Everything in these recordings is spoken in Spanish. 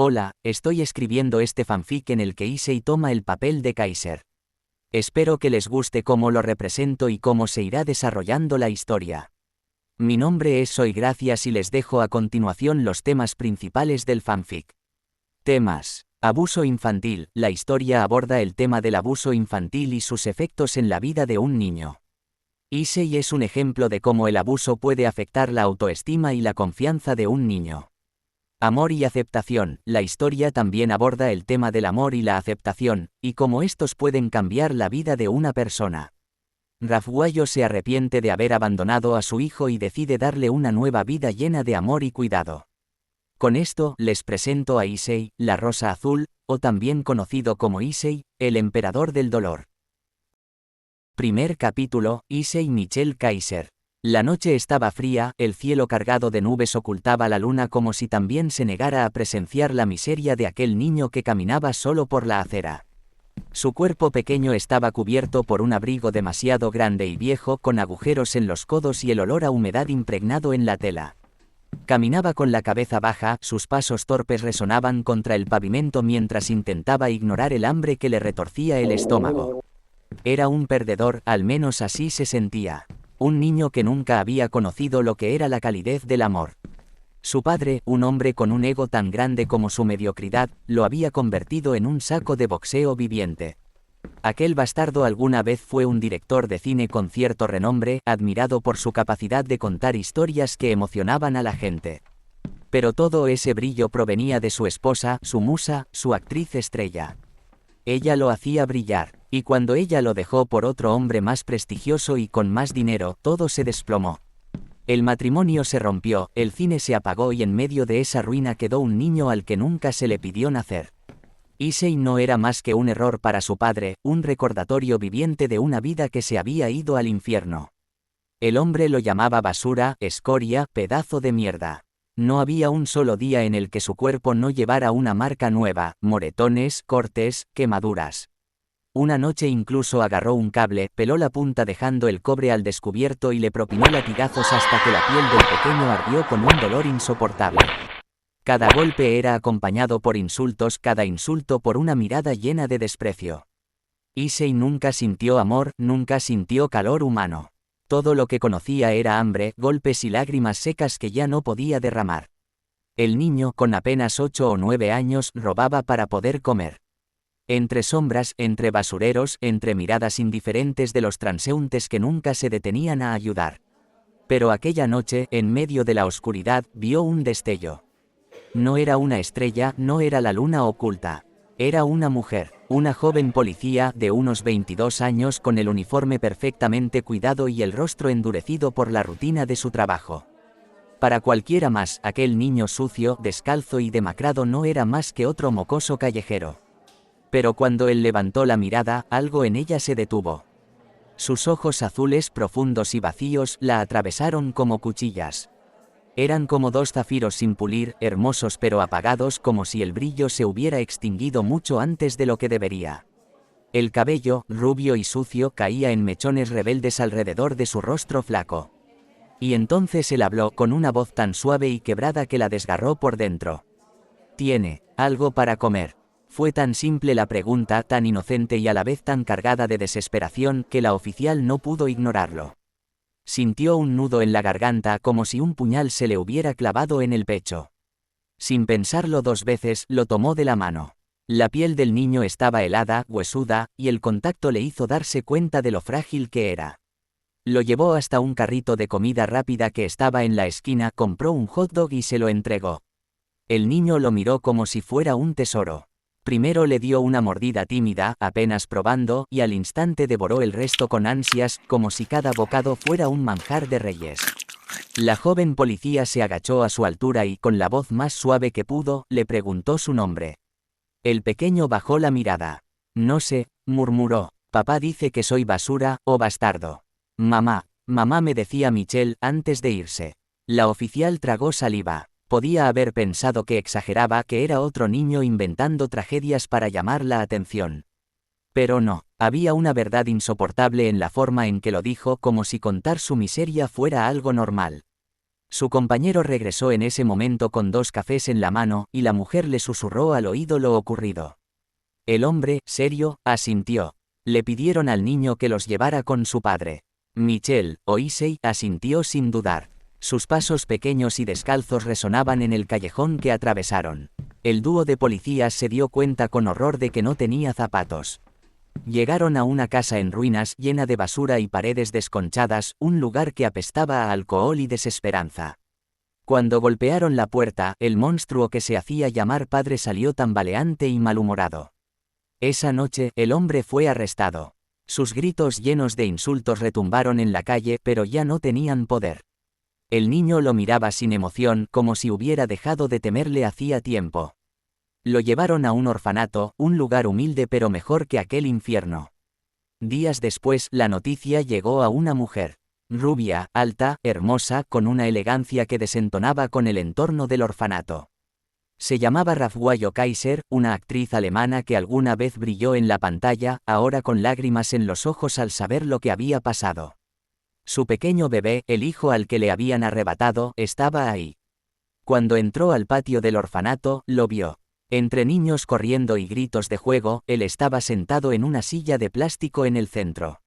Hola, estoy escribiendo este fanfic en el que Issei toma el papel de Kaiser. Espero que les guste cómo lo represento y cómo se irá desarrollando la historia. Mi nombre es Soy Gracias y les dejo a continuación los temas principales del fanfic. Temas. Abuso infantil. La historia aborda el tema del abuso infantil y sus efectos en la vida de un niño. Issei es un ejemplo de cómo el abuso puede afectar la autoestima y la confianza de un niño. Amor y aceptación. La historia también aborda el tema del amor y la aceptación, y cómo estos pueden cambiar la vida de una persona. Rafuayo se arrepiente de haber abandonado a su hijo y decide darle una nueva vida llena de amor y cuidado. Con esto, les presento a Issei, la Rosa Azul, o también conocido como Issei, el Emperador del Dolor. Primer capítulo, Issei Michel Kaiser. La noche estaba fría, el cielo cargado de nubes ocultaba la luna como si también se negara a presenciar la miseria de aquel niño que caminaba solo por la acera. Su cuerpo pequeño estaba cubierto por un abrigo demasiado grande y viejo con agujeros en los codos y el olor a humedad impregnado en la tela. Caminaba con la cabeza baja, sus pasos torpes resonaban contra el pavimento mientras intentaba ignorar el hambre que le retorcía el estómago. Era un perdedor, al menos así se sentía. Un niño que nunca había conocido lo que era la calidez del amor. Su padre, un hombre con un ego tan grande como su mediocridad, lo había convertido en un saco de boxeo viviente. Aquel bastardo alguna vez fue un director de cine con cierto renombre, admirado por su capacidad de contar historias que emocionaban a la gente. Pero todo ese brillo provenía de su esposa, su musa, su actriz estrella. Ella lo hacía brillar, y cuando ella lo dejó por otro hombre más prestigioso y con más dinero, todo se desplomó. El matrimonio se rompió, el cine se apagó y en medio de esa ruina quedó un niño al que nunca se le pidió nacer. Issei no era más que un error para su padre, un recordatorio viviente de una vida que se había ido al infierno. El hombre lo llamaba basura, escoria, pedazo de mierda. No había un solo día en el que su cuerpo no llevara una marca nueva, moretones, cortes, quemaduras. Una noche incluso agarró un cable, peló la punta dejando el cobre al descubierto y le propinó latigazos hasta que la piel del pequeño ardió con un dolor insoportable. Cada golpe era acompañado por insultos, cada insulto por una mirada llena de desprecio. Issei nunca sintió amor, nunca sintió calor humano. Todo lo que conocía era hambre, golpes y lágrimas secas que ya no podía derramar. El niño, con apenas 8 o 9 años, robaba para poder comer. Entre sombras, entre basureros, entre miradas indiferentes de los transeúntes que nunca se detenían a ayudar. Pero aquella noche, en medio de la oscuridad, vio un destello. No era una estrella, no era la luna oculta. Era una mujer, una joven policía de unos 22 años con el uniforme perfectamente cuidado y el rostro endurecido por la rutina de su trabajo. Para cualquiera más, aquel niño sucio, descalzo y demacrado no era más que otro mocoso callejero. Pero cuando él levantó la mirada, algo en ella se detuvo. Sus ojos azules profundos y vacíos la atravesaron como cuchillas. Eran como dos zafiros sin pulir, hermosos pero apagados, como si el brillo se hubiera extinguido mucho antes de lo que debería. El cabello, rubio y sucio, caía en mechones rebeldes alrededor de su rostro flaco. Y entonces él habló con una voz tan suave y quebrada que la desgarró por dentro. ¿Tiene algo para comer? Fue tan simple la pregunta, tan inocente y a la vez tan cargada de desesperación, que la oficial no pudo ignorarlo. Sintió un nudo en la garganta como si un puñal se le hubiera clavado en el pecho. Sin pensarlo 2 veces, lo tomó de la mano. La piel del niño estaba helada, huesuda, y el contacto le hizo darse cuenta de lo frágil que era. Lo llevó hasta un carrito de comida rápida que estaba en la esquina, compró un hot dog y se lo entregó. El niño lo miró como si fuera un tesoro. Primero le dio una mordida tímida, apenas probando, y al instante devoró el resto con ansias, como si cada bocado fuera un manjar de reyes. La joven policía se agachó a su altura y, con la voz más suave que pudo, le preguntó su nombre. El pequeño bajó la mirada. No sé, murmuró. Papá dice que soy basura, o bastardo. Mamá me decía Michel antes de irse. La oficial tragó saliva. Podía haber pensado que exageraba, que era otro niño inventando tragedias para llamar la atención. Pero no, había una verdad insoportable en la forma en que lo dijo, como si contar su miseria fuera algo normal. Su compañero regresó en ese momento con 2 cafés en la mano, y la mujer le susurró al oído lo ocurrido. El hombre, serio, asintió. Le pidieron al niño que los llevara con su padre. Michelle, o Issei, asintió sin dudar. Sus pasos pequeños y descalzos resonaban en el callejón que atravesaron. El dúo de policías se dio cuenta con horror de que no tenía zapatos. Llegaron a una casa en ruinas llena de basura y paredes desconchadas, un lugar que apestaba a alcohol y desesperanza. Cuando golpearon la puerta, el monstruo que se hacía llamar padre salió tambaleante y malhumorado. Esa noche, el hombre fue arrestado. Sus gritos llenos de insultos retumbaron en la calle, pero ya no tenían poder. El niño lo miraba sin emoción, como si hubiera dejado de temerle hacía tiempo. Lo llevaron a un orfanato, un lugar humilde pero mejor que aquel infierno. Días después, la noticia llegó a una mujer. Rubia, alta, hermosa, con una elegancia que desentonaba con el entorno del orfanato. Se llamaba Rafael Kaiser, una actriz alemana que alguna vez brilló en la pantalla, ahora con lágrimas en los ojos al saber lo que había pasado. Su pequeño bebé, el hijo al que le habían arrebatado, estaba ahí. Cuando entró al patio del orfanato, lo vio. Entre niños corriendo y gritos de juego, él estaba sentado en una silla de plástico en el centro.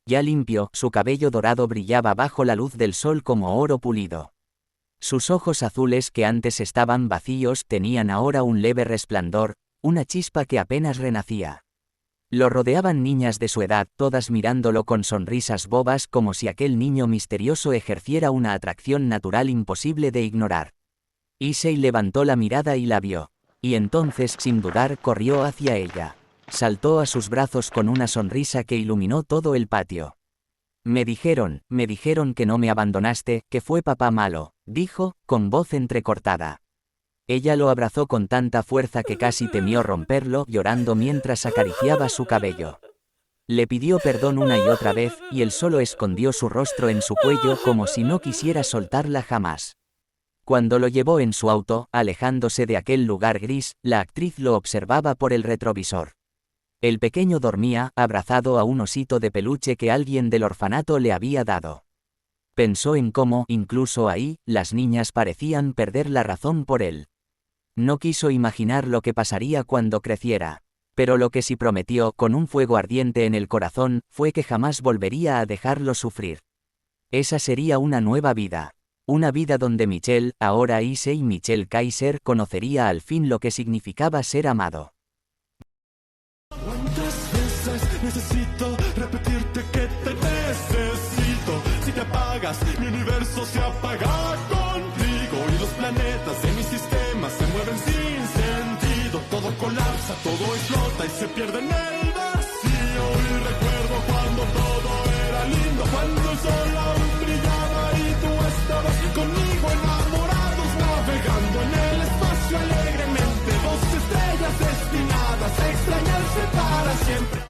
Ya limpio, su cabello dorado brillaba bajo la luz del sol como oro pulido. Sus ojos azules que antes estaban vacíos tenían ahora un leve resplandor, una chispa que apenas renacía. Lo rodeaban niñas de su edad, todas mirándolo con sonrisas bobas como si aquel niño misterioso ejerciera una atracción natural imposible de ignorar. Issei levantó la mirada y la vio. Y entonces, sin dudar, corrió hacia ella. Saltó a sus brazos con una sonrisa que iluminó todo el patio. Me dijeron que no me abandonaste, que fue papá malo, dijo, con voz entrecortada. Ella lo abrazó con tanta fuerza que casi temió romperlo, llorando mientras acariciaba su cabello. Le pidió perdón una y otra vez, y él solo escondió su rostro en su cuello como si no quisiera soltarla jamás. Cuando lo llevó en su auto, alejándose de aquel lugar gris, la actriz lo observaba por el retrovisor. El pequeño dormía, abrazado a un osito de peluche que alguien del orfanato le había dado. Pensó en cómo, incluso ahí, las niñas parecían perder la razón por él. No quiso imaginar lo que pasaría cuando creciera. Pero lo que sí prometió, con un fuego ardiente en el corazón, fue que jamás volvería a dejarlo sufrir. Esa sería una nueva vida. Una vida donde Michelle, ahora Issei Michelle Kaiser, conocería al fin lo que significaba ser amado. ¿Cuántas veces necesito repetirte que te necesito? Si te apagas, mi universo se apaga contigo. Y los planetas de mi sistema se mueven sin sentido. Todo colapsa, todo explota y se pierde en el vacío. Y recuerdo cuando todo era lindo, cuando el sol aún brillaba y tú estabas conmigo enamorados, navegando en el espacio alegremente. 2 estrellas destinadas a extrañarse para siempre.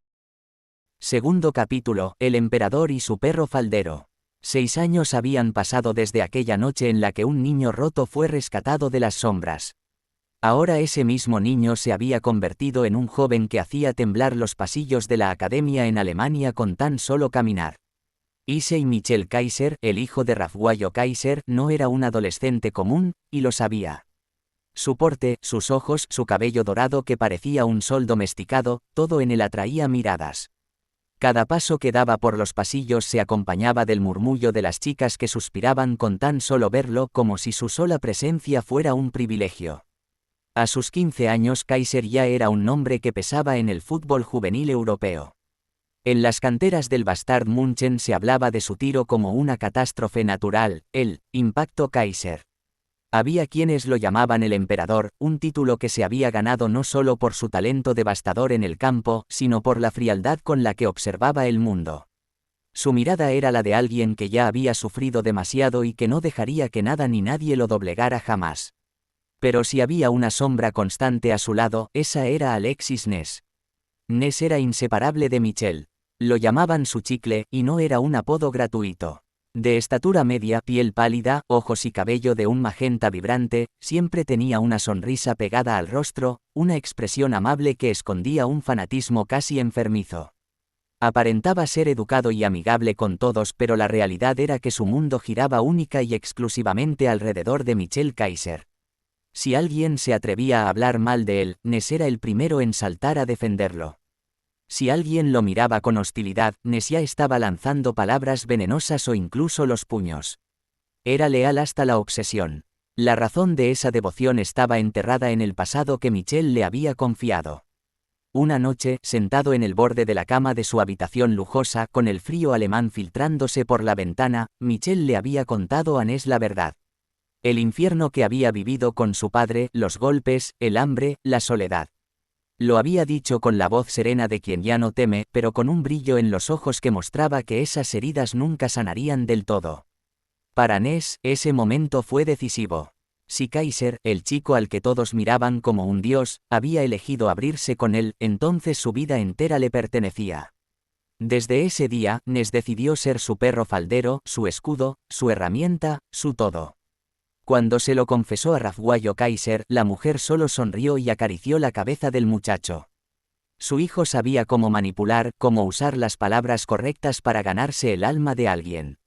Segundo capítulo, El emperador y su perro faldero. 6 años habían pasado desde aquella noche en la que un niño roto fue rescatado de las sombras. Ahora ese mismo niño se había convertido en un joven que hacía temblar los pasillos de la academia en Alemania con tan solo caminar. Issei Michelle Kaiser, el hijo de Rafael Kaiser, no era un adolescente común, y lo sabía. Su porte, sus ojos, su cabello dorado que parecía un sol domesticado, todo en él atraía miradas. Cada paso que daba por los pasillos se acompañaba del murmullo de las chicas que suspiraban con tan solo verlo, como si su sola presencia fuera un privilegio. A sus 15 años Kaiser ya era un nombre que pesaba en el fútbol juvenil europeo. En las canteras del Bastard München se hablaba de su tiro como una catástrofe natural, el Impacto Kaiser. Había quienes lo llamaban el emperador, un título que se había ganado no solo por su talento devastador en el campo, sino por la frialdad con la que observaba el mundo. Su mirada era la de alguien que ya había sufrido demasiado y que no dejaría que nada ni nadie lo doblegara jamás. Pero si había una sombra constante a su lado, esa era Alexis Ness. Ness era inseparable de Michelle. Lo llamaban su chicle, y no era un apodo gratuito. De estatura media, piel pálida, ojos y cabello de un magenta vibrante, siempre tenía una sonrisa pegada al rostro, una expresión amable que escondía un fanatismo casi enfermizo. Aparentaba ser educado y amigable con todos, pero la realidad era que su mundo giraba única y exclusivamente alrededor de Michel Kaiser. Si alguien se atrevía a hablar mal de él, Ness era el primero en saltar a defenderlo. Si alguien lo miraba con hostilidad, Ness ya estaba lanzando palabras venenosas o incluso los puños. Era leal hasta la obsesión. La razón de esa devoción estaba enterrada en el pasado que Michel le había confiado. Una noche, sentado en el borde de la cama de su habitación lujosa, con el frío alemán filtrándose por la ventana, Michel le había contado a Ness la verdad. El infierno que había vivido con su padre, los golpes, el hambre, la soledad. Lo había dicho con la voz serena de quien ya no teme, pero con un brillo en los ojos que mostraba que esas heridas nunca sanarían del todo. Para Ness, ese momento fue decisivo. Si Kaiser, el chico al que todos miraban como un dios, había elegido abrirse con él, entonces su vida entera le pertenecía. Desde ese día, Ness decidió ser su perro faldero, su escudo, su herramienta, su todo. Cuando se lo confesó a Rafael Kaiser, la mujer solo sonrió y acarició la cabeza del muchacho. Su hijo sabía cómo manipular, cómo usar las palabras correctas para ganarse el alma de alguien.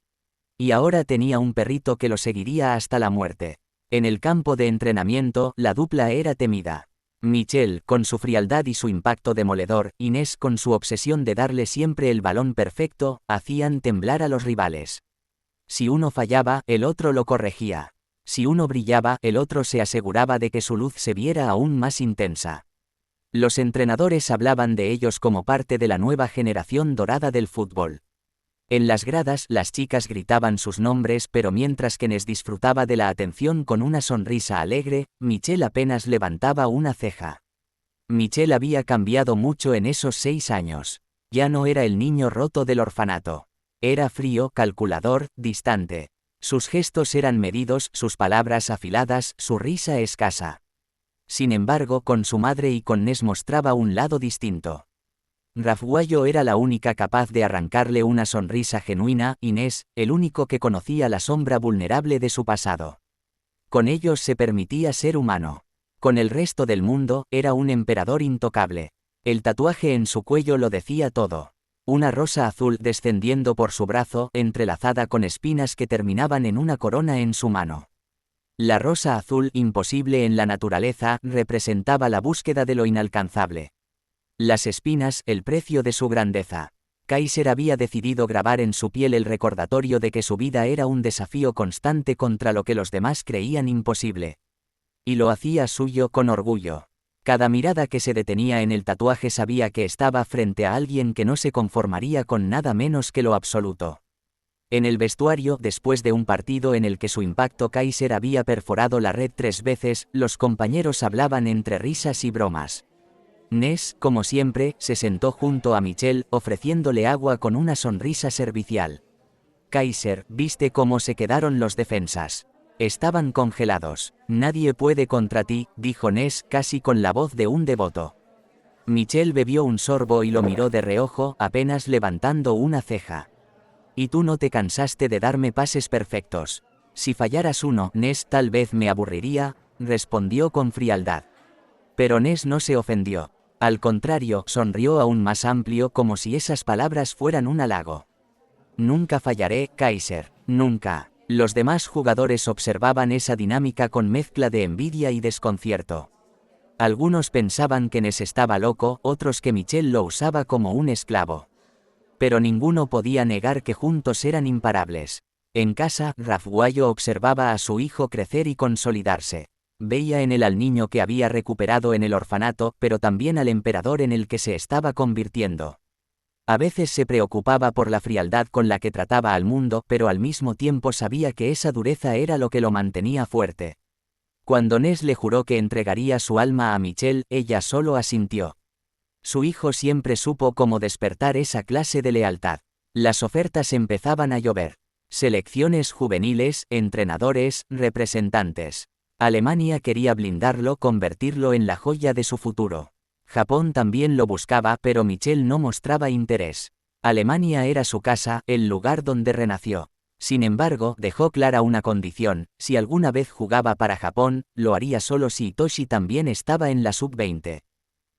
Y ahora tenía un perrito que lo seguiría hasta la muerte. En el campo de entrenamiento, la dupla era temida. Michel, con su frialdad y su impacto demoledor, y Ness, con su obsesión de darle siempre el balón perfecto, hacían temblar a los rivales. Si uno fallaba, el otro lo corregía. Si uno brillaba, el otro se aseguraba de que su luz se viera aún más intensa. Los entrenadores hablaban de ellos como parte de la nueva generación dorada del fútbol. En las gradas, las chicas gritaban sus nombres, pero mientras que Ness disfrutaba de la atención con una sonrisa alegre, Michel apenas levantaba una ceja. Michel había cambiado mucho en esos 6 años. Ya no era el niño roto del orfanato. Era frío, calculador, distante. Sus gestos eran medidos, sus palabras afiladas, su risa escasa. Sin embargo, con su madre y con Ness mostraba un lado distinto. Rafael era la única capaz de arrancarle una sonrisa genuina, y Ness, el único que conocía la sombra vulnerable de su pasado. Con ellos se permitía ser humano. Con el resto del mundo, era un emperador intocable. El tatuaje en su cuello lo decía todo. Una rosa azul descendiendo por su brazo, entrelazada con espinas que terminaban en una corona en su mano. La rosa azul, imposible en la naturaleza, representaba la búsqueda de lo inalcanzable. Las espinas, el precio de su grandeza. Kaiser había decidido grabar en su piel el recordatorio de que su vida era un desafío constante contra lo que los demás creían imposible. Y lo hacía suyo con orgullo. Cada mirada que se detenía en el tatuaje sabía que estaba frente a alguien que no se conformaría con nada menos que lo absoluto. En el vestuario, después de un partido en el que su impacto Kaiser había perforado la red 3 veces, los compañeros hablaban entre risas y bromas. Ness, como siempre, se sentó junto a Michel, ofreciéndole agua con una sonrisa servicial. Kaiser, ¿viste cómo se quedaron los defensas? Estaban congelados. Nadie puede contra ti, dijo Ness casi con la voz de un devoto. Michel bebió un sorbo y lo miró de reojo, apenas levantando una ceja. ¿Y tú no te cansaste de darme pases perfectos? Si fallaras uno, Ness, tal vez me aburriría, respondió con frialdad. Pero Ness no se ofendió. Al contrario, sonrió aún más amplio como si esas palabras fueran un halago. Nunca fallaré, Kaiser, nunca. Los demás jugadores observaban esa dinámica con mezcla de envidia y desconcierto. Algunos pensaban que Ness estaba loco, otros que Michel lo usaba como un esclavo. Pero ninguno podía negar que juntos eran imparables. En casa, Rafael observaba a su hijo crecer y consolidarse. Veía en él al niño que había recuperado en el orfanato, pero también al emperador en el que se estaba convirtiendo. A veces se preocupaba por la frialdad con la que trataba al mundo, pero al mismo tiempo sabía que esa dureza era lo que lo mantenía fuerte. Cuando Ness le juró que entregaría su alma a Michel, ella solo asintió. Su hijo siempre supo cómo despertar esa clase de lealtad. Las ofertas empezaban a llover. Selecciones juveniles, entrenadores, representantes. Alemania quería blindarlo, convertirlo en la joya de su futuro. Japón también lo buscaba, pero Michel no mostraba interés. Alemania era su casa, el lugar donde renació. Sin embargo, dejó clara una condición: si alguna vez jugaba para Japón, lo haría solo si Hitoshi también estaba en la sub-20.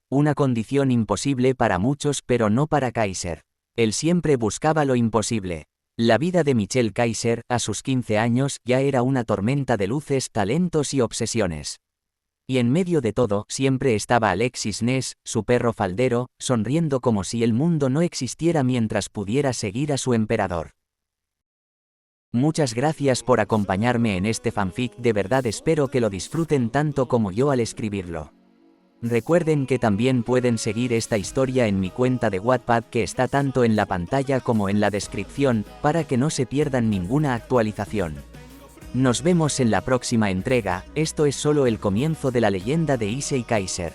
Una condición imposible para muchos, pero no para Kaiser. Él siempre buscaba lo imposible. La vida de Michel Kaiser, a sus 15 años, ya era una tormenta de luces, talentos y obsesiones. Y en medio de todo, siempre estaba Alexis Ness, su perro faldero, sonriendo como si el mundo no existiera mientras pudiera seguir a su emperador. Muchas gracias por acompañarme en este fanfic, de verdad espero que lo disfruten tanto como yo al escribirlo. Recuerden que también pueden seguir esta historia en mi cuenta de Wattpad que está tanto en la pantalla como en la descripción, para que no se pierdan ninguna actualización. Nos vemos en la próxima entrega, esto es solo el comienzo de la leyenda de Issei Kaiser.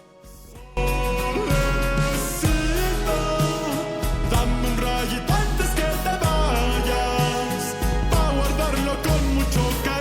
Dame un rayito antes que te vayas, pa' guardarlo con mucho cariño.